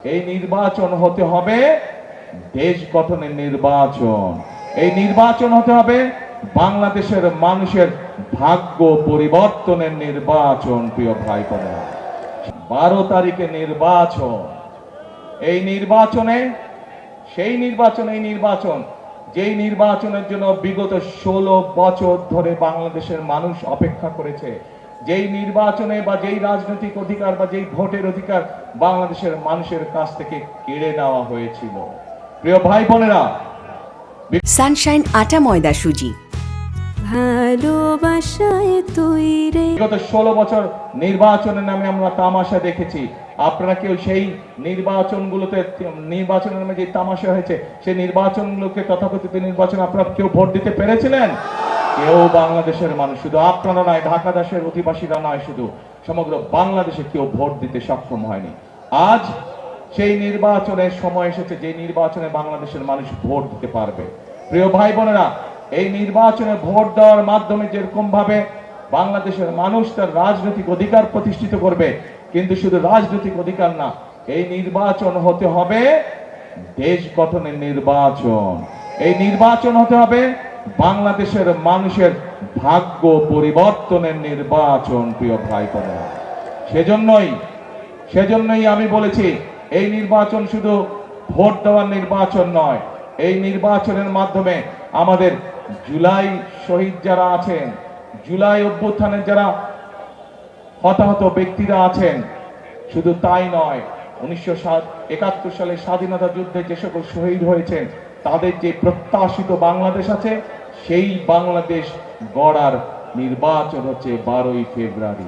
এই নির্বাচন হতে হবে দেশ গঠনের নির্বাচন। এই নির্বাচন হতে হবে বাংলাদেশের মানুষের ভাগ্য পরিবর্তনের নির্বাচন। প্রিয় ভাই বোনেরা, 12 তারিখে নির্বাচন। এই নির্বাচনে এই নির্বাচন যেই নির্বাচনের জন্য বিগত 16 বছর ধরে বাংলাদেশের মানুষ অপেক্ষা করেছে, যেই নির্বাচনে বা যেই রাজনৈতিক অধিকার বা যেই ভোটের অধিকার বাংলাদেশের মানুষের কাছ থেকে কেড়ে নেওয়া হয়েছিল। প্রিয় ভাই বোনেরা, সানশাইন আটা ময়দা সুজি ভালোবাসায় তৈরি। বিগত 16 বছর নির্বাচনের নামে আমরা তামাশা দেখেছি। আপনারা কেউ সেই নির্বাচনের নামে যে তামাশা হয়েছে সেই নির্বাচনগুলোকে, তথাকথিত নির্বাচন, আপনারা কেউ ভোট দিতে পেরেছিলেন? কেউ বাংলাদেশের মানুষ, শুধু আপনারা নয়, ঢাকা দেশের অধিবাসীরা নয়, শুধু সমগ্র বাংলাদেশে কেউ ভোট দিতে সক্ষম হয়নি। আজ সেই নির্বাচনের সময় এসেছে, যে নির্বাচনে বাংলাদেশের মানুষ ভোট দিতে পারবে। প্রিয় ভাই বোনেরা, এই নির্বাচনে ভোট দেওয়ার মাধ্যমে যেরকম ভাবে বাংলাদেশের মানুষ তার রাজনৈতিক অধিকার প্রতিষ্ঠিত করবে, কিন্তু শুধু রাজনৈতিক অধিকার না, এই নির্বাচন হতে হবে দেশ গঠনের নির্বাচন। এই নির্বাচন হতে হবে বাংলাদেশের মানুষের ভাগ্য পরিবর্তনের নির্বাচন। প্রিয় ভাই বোনেরা, সেজন্যই আমি বলেছি, এই নির্বাচন শুধু ভোট দেওয়ার নির্বাচন নয়। এই নির্বাচনের মাধ্যমে আমাদের জুলাই শহীদ যারা আছেন, জুলাই অভ্যুত্থানের যারা হতাহত ব্যক্তিরা আছেন, শুধু তাই নয়, 1971 সালে স্বাধীনতা যুদ্ধে যে সকল শহীদ হয়েছেন, তাদের যে প্রত্যাশিত বাংলাদেশ আছে, সেই বাংলাদেশ গড়ার নির্বাচন হচ্ছে 12ই ফেব্রুয়ারি।